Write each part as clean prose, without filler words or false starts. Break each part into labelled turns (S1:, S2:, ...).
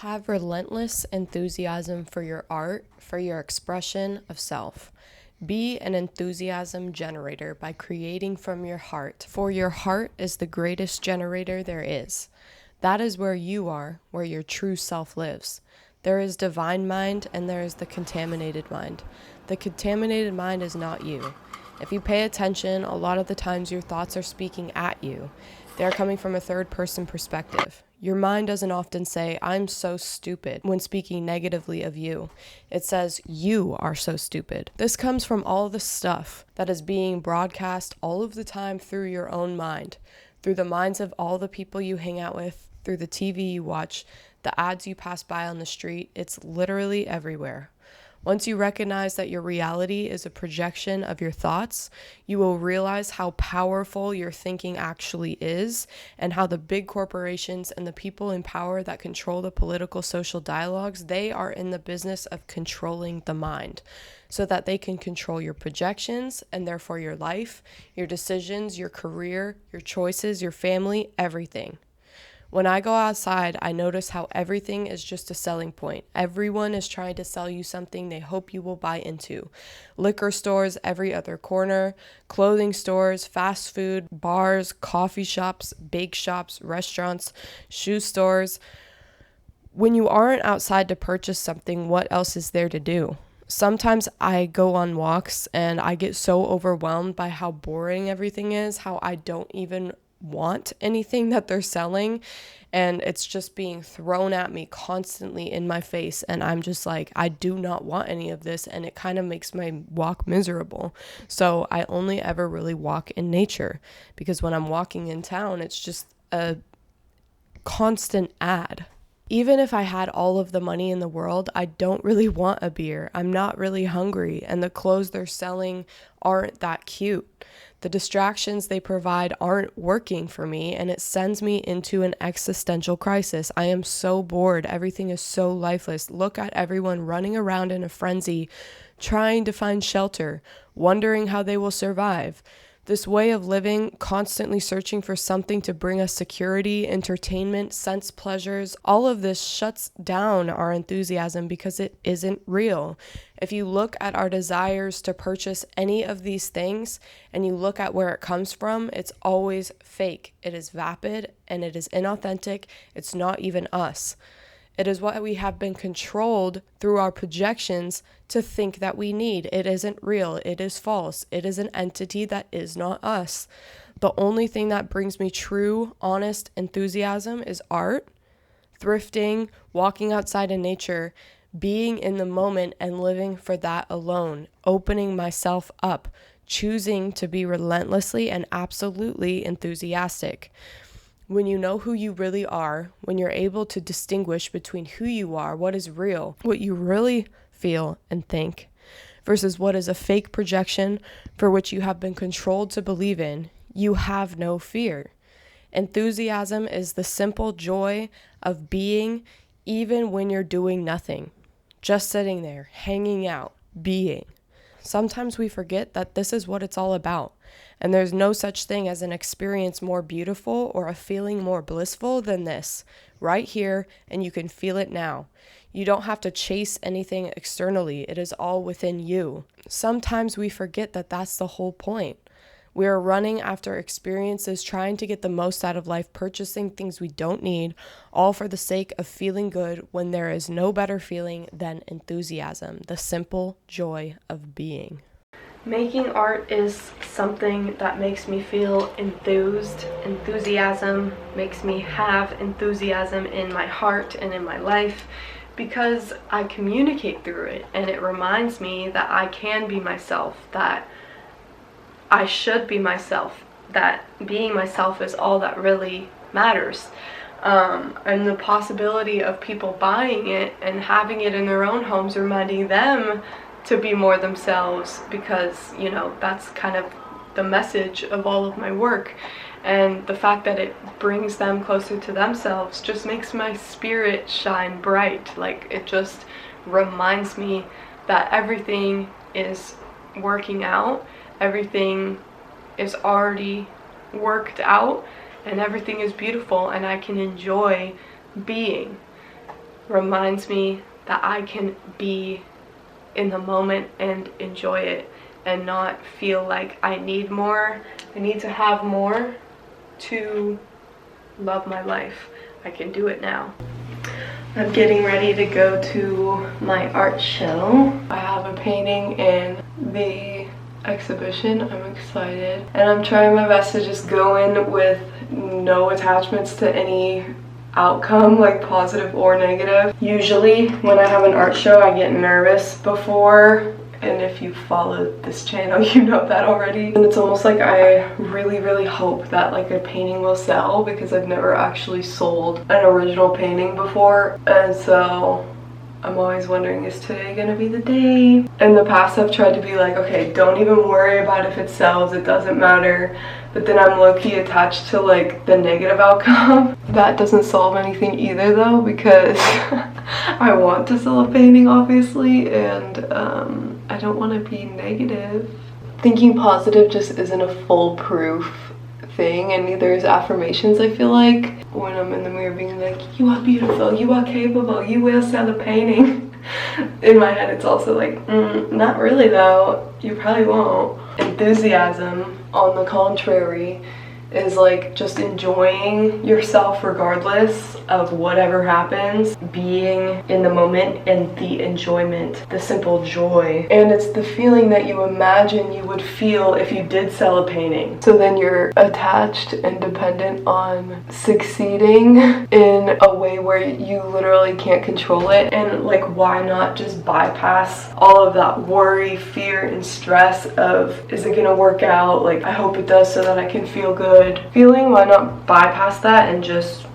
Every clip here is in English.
S1: Have relentless enthusiasm for your art, for your expression of self. Be an enthusiasm generator by creating from your heart, for your heart is the greatest generator there is. That is where you are, where your true self lives. There is divine mind and there is the contaminated mind. The contaminated mind is not you. If you pay attention, a lot of the times your thoughts are speaking at you. They are coming from a third person perspective. Your mind doesn't often say, "I'm so stupid," when speaking negatively of you. It says, "You are so stupid." This comes from all the stuff that is being broadcast all of the time through your own mind, through the minds of all the people you hang out with, through the TV you watch, the ads you pass by on the street. It's literally everywhere. Once you recognize that your reality is a projection of your thoughts, you will realize how powerful your thinking actually is and how the big corporations and the people in power that control the political social dialogues, they are in the business of controlling the mind so that they can control your projections and therefore your life, your decisions, your career, your choices, your family, everything. When I go outside, I notice how everything is just a selling point. Everyone is trying to sell you something they hope you will buy into. Liquor stores every other corner, clothing stores, fast food, bars, coffee shops, bake shops, restaurants, shoe stores. When you aren't outside to purchase something, what else is there to do? Sometimes I go on walks and I get so overwhelmed by how boring everything is, how I don't even want anything that they're selling, and it's just being thrown at me constantly in my face, and I'm just like, I do not want any of this, and it kind of makes my walk miserable. So I only ever really walk in nature, because when I'm walking in town, it's just a constant ad. Even if I had all of the money in the world, I don't really want a beer. I'm not really hungry, and the clothes they're selling aren't that cute. The distractions they provide aren't working for me, and it sends me into an existential crisis. I am so bored. Everything is so lifeless. Look at everyone running around in a frenzy, trying to find shelter, wondering how they will survive. This way of living, constantly searching for something to bring us security, entertainment, sense pleasures, all of this shuts down our enthusiasm because it isn't real. If you look at our desires to purchase any of these things and you look at where it comes from, it's always fake. It is vapid and it is inauthentic. It's not even us. It is what we have been controlled through our projections to think that we need. It isn't real. It is false. It is an entity that is not us. The only thing that brings me true, honest enthusiasm is art, thrifting, walking outside in nature, being in the moment and living for that alone, opening myself up, choosing to be relentlessly and absolutely enthusiastic. When you know who you really are, when you're able to distinguish between who you are, what is real, what you really feel and think, versus what is a fake projection for which you have been controlled to believe in, you have no fear. Enthusiasm is the simple joy of being even when you're doing nothing, just sitting there, hanging out, being. Sometimes we forget that this is what it's all about. And there's no such thing as an experience more beautiful or a feeling more blissful than this, right here, and you can feel it now. You don't have to chase anything externally. It is all within you. Sometimes we forget that that's the whole point. We are running after experiences, trying to get the most out of life, purchasing things we don't need, all for the sake of feeling good when there is no better feeling than enthusiasm, the simple joy of being. Making art is something that makes me feel enthused. Enthusiasm makes me have enthusiasm in my heart and in my life because I communicate through it, and it reminds me that I can be myself, that I should be myself, that being myself is all that really matters. And the possibility of people buying it and having it in their own homes, reminding them to be more themselves, because, you know, that's kind of the message of all of my work. And the fact that it brings them closer to themselves just makes my spirit shine bright. Like, it just reminds me that everything is working out, everything is already worked out, and everything is beautiful, and I can enjoy being. reminds me that I can be in the moment and enjoy it and not feel like I need more. I need to have more to love my life. I can do it now. I'm getting ready to go to my art show. I have a painting in the exhibition. I'm excited. And I'm trying my best to just go in with no attachments to any outcome, like positive or negative. Usually when I have an art show, I get nervous before, and if you follow this channel, you know that already. And it's almost like I really hope that like a painting will sell, because I've never actually sold an original painting before, and so I'm always wondering, is today gonna be the day? In the past, I've tried to be like, okay, don't even worry about if it sells, it doesn't matter. But then I'm low-key attached to like the negative outcome. That doesn't solve anything either though, because I want to sell a painting obviously, and I don't want to be negative. Thinking positive just isn't a foolproof thing, and neither is affirmations. I feel like when I'm in the mirror being like, you are beautiful, you are capable, you will sell a painting, in my head it's also like, not really though, you probably won't. Enthusiasm, on the contrary, is like just enjoying yourself regardless of whatever happens, being in the moment and the enjoyment, the simple joy. And it's the feeling that you imagine you would feel if you did sell a painting. So then you're attached and dependent on succeeding in a way where you literally can't control it. And like, why not just bypass all of that worry, fear, and stress of, is it gonna work out? Like, I hope it does so that I can feel good. Feeling, why not bypass that and just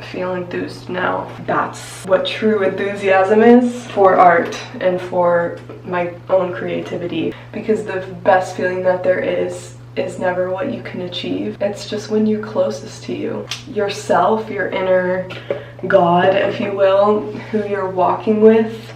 S1: feel enthused now? That's what true enthusiasm is for art and for my own creativity, because the best feeling that there is never what you can achieve. It's just when you're closest to you, yourself, your inner God, if you will, who you're walking with.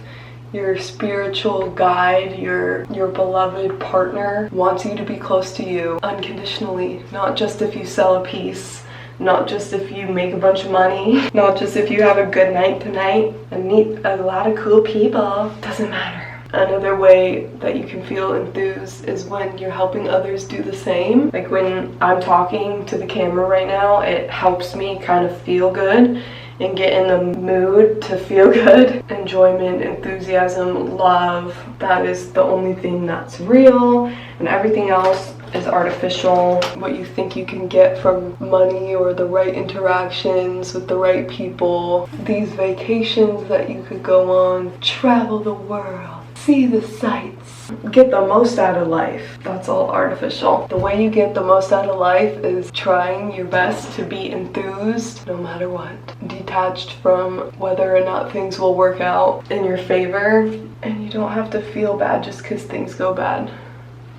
S1: Your spiritual guide, your beloved partner wants you to be close to you unconditionally, not just if you sell a piece, not just if you make a bunch of money, not just if you have a good night tonight and meet a lot of cool people. Doesn't matter. Another way that you can feel enthused is when you're helping others do the same. Like when I'm talking to the camera right now, it helps me kind of feel good and get in the mood to feel good. Enjoyment, enthusiasm, love, that is the only thing that's real, and everything else is artificial. What you think you can get from money or the right interactions with the right people, these vacations that you could go on, travel the world, see the sights, get the most out of life. That's all artificial. The way you get the most out of life is trying your best to be enthused no matter what. Detached from whether or not things will work out in your favor. And you don't have to feel bad just because things go bad.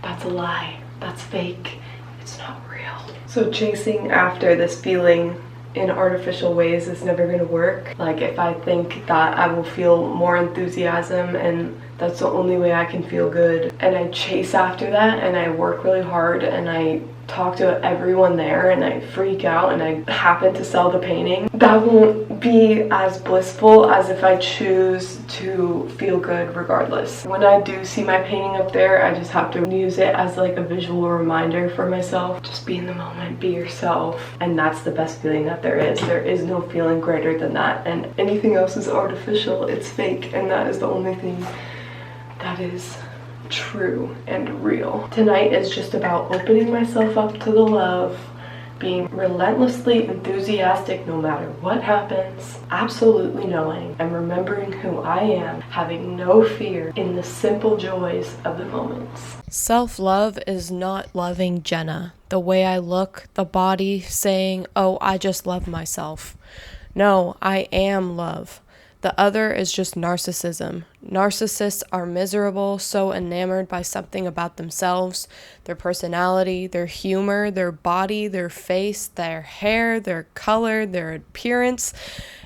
S1: That's a lie. That's fake. It's not real. So chasing after this feeling in artificial ways is never going to work. Like if I think that I will feel more enthusiasm and that's the only way I can feel good, and I chase after that and I work really hard and I talk to everyone there and I freak out and I happen to sell the painting, that won't be as blissful as if I choose to feel good regardless. When I do see my painting up there, I just have to use it as like a visual reminder for myself. Just be in the moment, be yourself, and that's the best feeling that there is. There is no feeling greater than that, and anything else is artificial, it's fake, and that is the only thing that is true and real. Tonight is just about opening myself up to the love, being relentlessly enthusiastic no matter what happens, absolutely knowing and remembering who I am, having no fear in the simple joys of the moments. Self-love is not loving Jenna, the way I look, the body, saying, oh, I just love myself. No, I am love. The other is just narcissism. Narcissists are miserable, so enamored by something about themselves, their personality, their humor, their body, their face, their hair, their color, their appearance,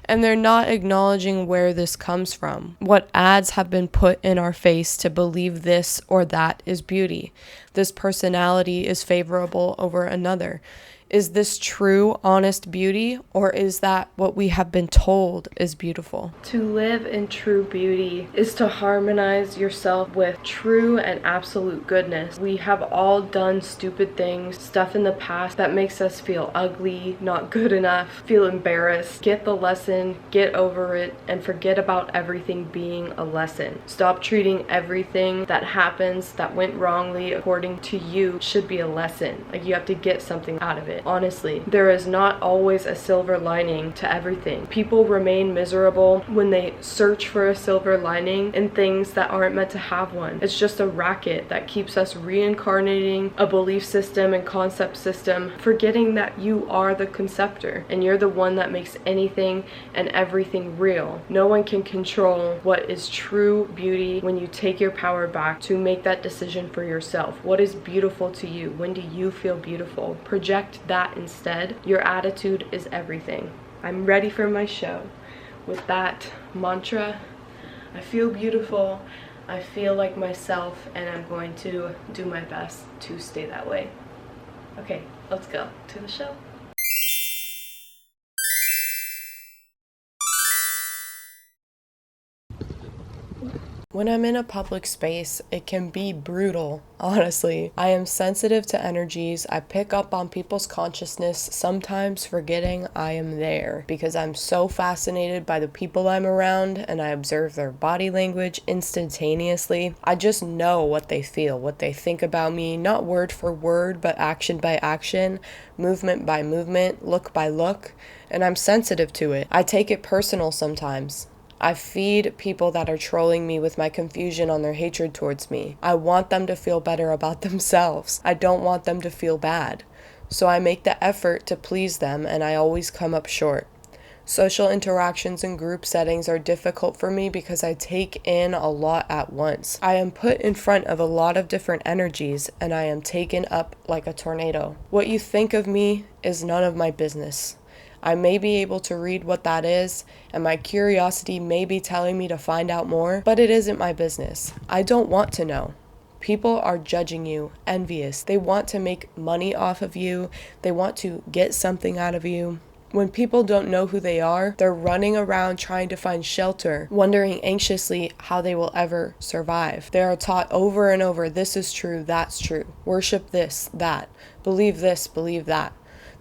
S1: and they're not acknowledging where this comes from. What ads have been put in our face to believe this or that is beauty. This personality is favorable over another. Is this true, honest beauty, or is that what we have been told is beautiful? To live in true beauty is to harmonize yourself with true and absolute goodness. We have all done stupid things, stuff in the past that makes us feel ugly, not good enough, feel embarrassed. Get the lesson, get over it, and forget about everything being a lesson. Stop treating everything that happens that went wrongly according to you should be a lesson. Like, you have to get something out of it. Honestly, there is not always a silver lining to everything. People remain miserable when they search for a silver lining in things that aren't meant to have one. It's just a racket that keeps us reincarnating a belief system and concept system, forgetting that you are the conceptor and you're the one that makes anything and everything real. No one can control what is true beauty when you take your power back to make that decision for yourself. What is beautiful to you? When do you feel beautiful? Project that instead. Your attitude is everything. I'm ready for my show with that mantra. I feel beautiful, I feel like myself, and I'm going to do my best to stay that way. Okay, let's go to the show. When I'm in a public space, it can be brutal, honestly. I am sensitive to energies. I pick up on people's consciousness, sometimes forgetting I am there because I'm so fascinated by the people I'm around and I observe their body language instantaneously. I just know what they feel, what they think about me, not word for word, but action by action, movement by movement, look by look, and I'm sensitive to it. I take it personal sometimes. I feed people that are trolling me with my confusion on their hatred towards me. I want them to feel better about themselves. I don't want them to feel bad. So I make the effort to please them, and I always come up short. Social interactions and group settings are difficult for me because I take in a lot at once. I am put in front of a lot of different energies, and I am taken up like a tornado. What you think of me is none of my business. I may be able to read what that is, and my curiosity may be telling me to find out more, but it isn't my business. I don't want to know. People are judging you, envious. They want to make money off of you. They want to get something out of you. When people don't know who they are, they're running around trying to find shelter, wondering anxiously how they will ever survive. They are taught over and over, this is true, that's true. Worship this, that. Believe this, believe that.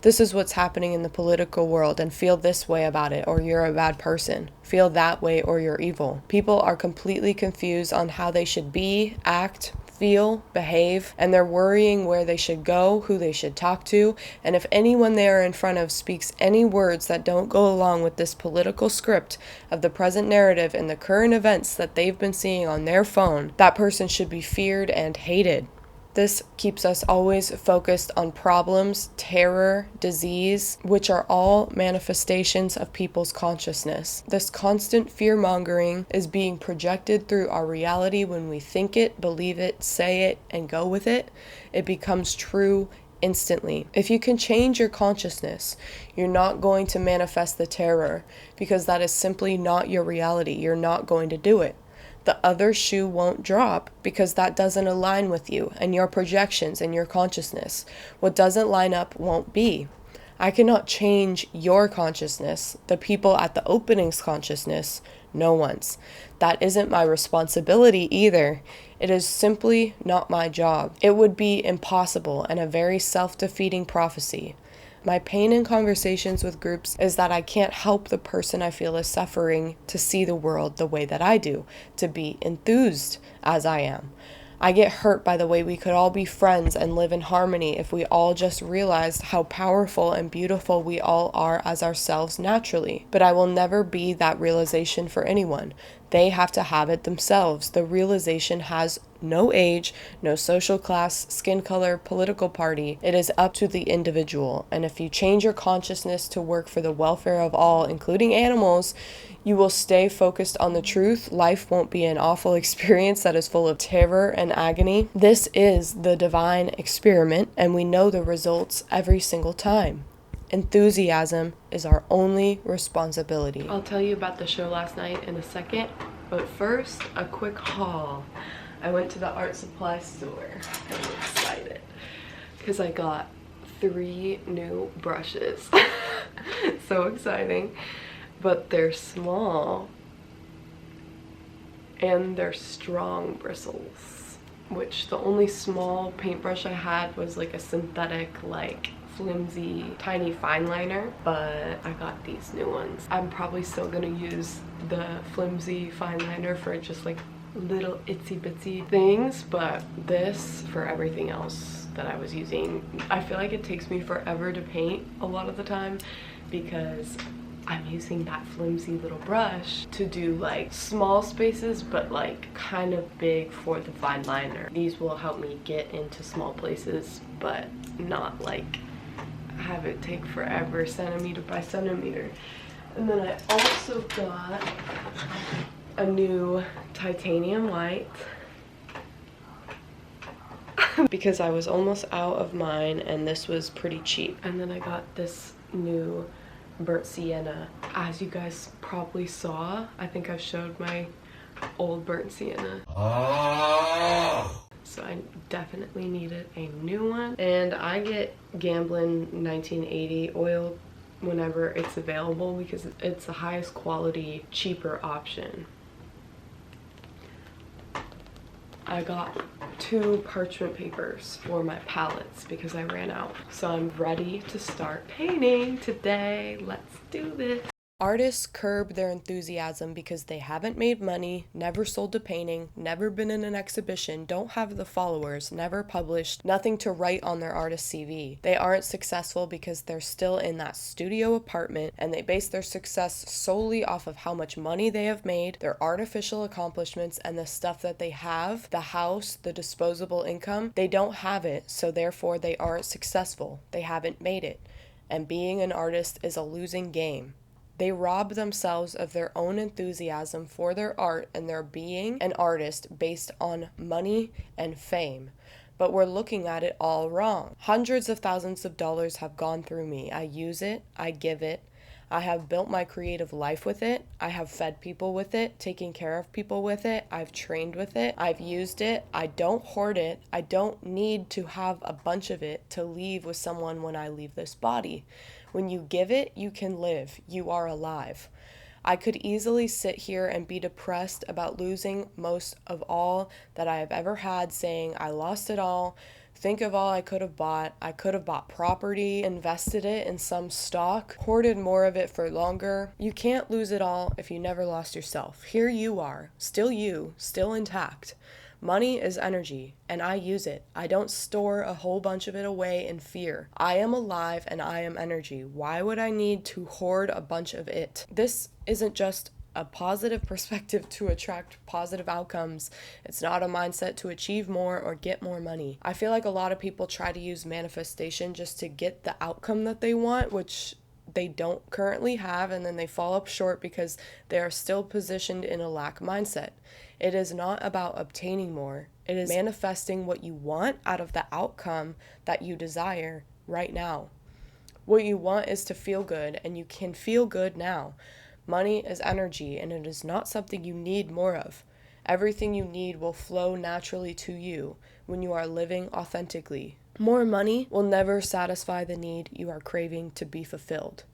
S1: This is what's happening in the political world, and feel this way about it or you're a bad person. Feel that way or you're evil. People are completely confused on how they should be, act, feel, behave, and they're worrying where they should go, who they should talk to, and if anyone they are in front of speaks any words that don't go along with this political script of the present narrative and the current events that they've been seeing on their phone, that person should be feared and hated. This keeps us always focused on problems, terror, disease, which are all manifestations of people's consciousness. This constant fear-mongering is being projected through our reality when we think it, believe it, say it, and go with it. It becomes true instantly. If you can change your consciousness, you're not going to manifest the terror because that is simply not your reality. You're not going to do it. The other shoe won't drop because that doesn't align with you and your projections and your consciousness. What doesn't line up won't be. I cannot change your consciousness, the people at the opening's consciousness, no one's. That isn't my responsibility either. It is simply not my job. It would be impossible and a very self-defeating prophecy. My pain in conversations with groups is that I can't help the person I feel is suffering to see the world the way that I do, to be enthused as I am. I get hurt by the way we could all be friends and live in harmony if we all just realized how powerful and beautiful we all are as ourselves naturally. But I will never be that realization for anyone. They have to have it themselves. The realization has no age, no social class, skin color, political party. It is up to the individual. And if you change your consciousness to work for the welfare of all, including animals, you will stay focused on the truth. Life won't be an awful experience that is full of terror and agony. This is the divine experiment, and we know the results every single time. Enthusiasm is our only responsibility. I'll tell you about the show last night in a second, but first, a quick haul. I went to the art supply store. I'm excited because I got 3 new brushes. So exciting. But they're small and they're strong bristles, which the only small paintbrush I had was like a synthetic, like flimsy tiny fine liner, but I got these new ones. I'm probably still gonna use the flimsy fine liner for just like little itsy bitsy things, but this for everything else that I was using. I feel like it takes me forever to paint a lot of the time because I'm using that flimsy little brush to do like small spaces, but like kind of big for the fine liner. These will help me get into small places, but not like have it take forever centimeter by centimeter. And then I also got a new titanium white because I was almost out of mine and this was pretty cheap. And then I got this new burnt sienna. As you guys probably saw, I think I've showed my old burnt sienna. So I definitely needed a new one. And I get Gamblin 1980 oil whenever it's available because it's the highest quality, cheaper option. I got 2 parchment papers for my palettes because I ran out. So I'm ready to start painting today. Let's do this. Artists curb their enthusiasm because they haven't made money, never sold a painting, never been in an exhibition, don't have the followers, never published, nothing to write on their artist CV. They aren't successful because they're still in that studio apartment and they base their success solely off of how much money they have made, their artificial accomplishments, and the stuff that they have, the house, the disposable income. They don't have it, so therefore they aren't successful. They haven't made it. And being an artist is a losing game. They rob themselves of their own enthusiasm for their art and their being an artist based on money and fame. But we're looking at it all wrong. Hundreds of thousands of dollars have gone through me. I use it, I give it. I have built my creative life with it. I have fed people with it, taken care of people with it. I've trained with it. I've used it. I don't hoard it. I don't need to have a bunch of it to leave with someone when I leave this body. When you give it, you can live. You are alive. I could easily sit here and be depressed about losing most of all that I have ever had, saying I lost it all. Think of all I could have bought. I could have bought property, invested it in some stock, hoarded more of it for longer. You can't lose it all if you never lost yourself. Here you are, still intact. Money is energy, and I use it. I don't store a whole bunch of it away in fear. I am alive and I am energy. Why would I need to hoard a bunch of it? This isn't just a positive perspective to attract positive outcomes. It's not a mindset to achieve more or get more money. I feel like a lot of people try to use manifestation just to get the outcome that they want, which they don't currently have, and then they fall up short because they are still positioned in a lack mindset. It is not about obtaining more. It is manifesting what you want out of the outcome that you desire right now. What you want is to feel good, and you can feel good now. Money is energy, and it is not something you need more of. Everything you need will flow naturally to you when you are living authentically. More money will never satisfy the need you are craving to be fulfilled.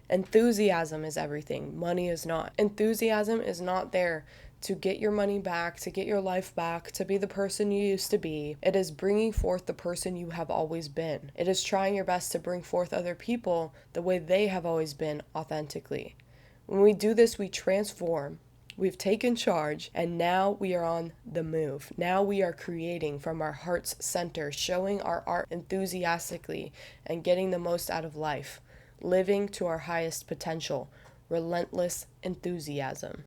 S1: Enthusiasm is everything. Money is not. Enthusiasm is not there to get your money back, to get your life back, to be the person you used to be. It is bringing forth the person you have always been. It is trying your best to bring forth other people the way they have always been authentically. When we do this, we transform. We've taken charge, and now we are on the move. Now we are creating from our heart's center, showing our art enthusiastically and getting the most out of life, living to our highest potential. Relentless enthusiasm.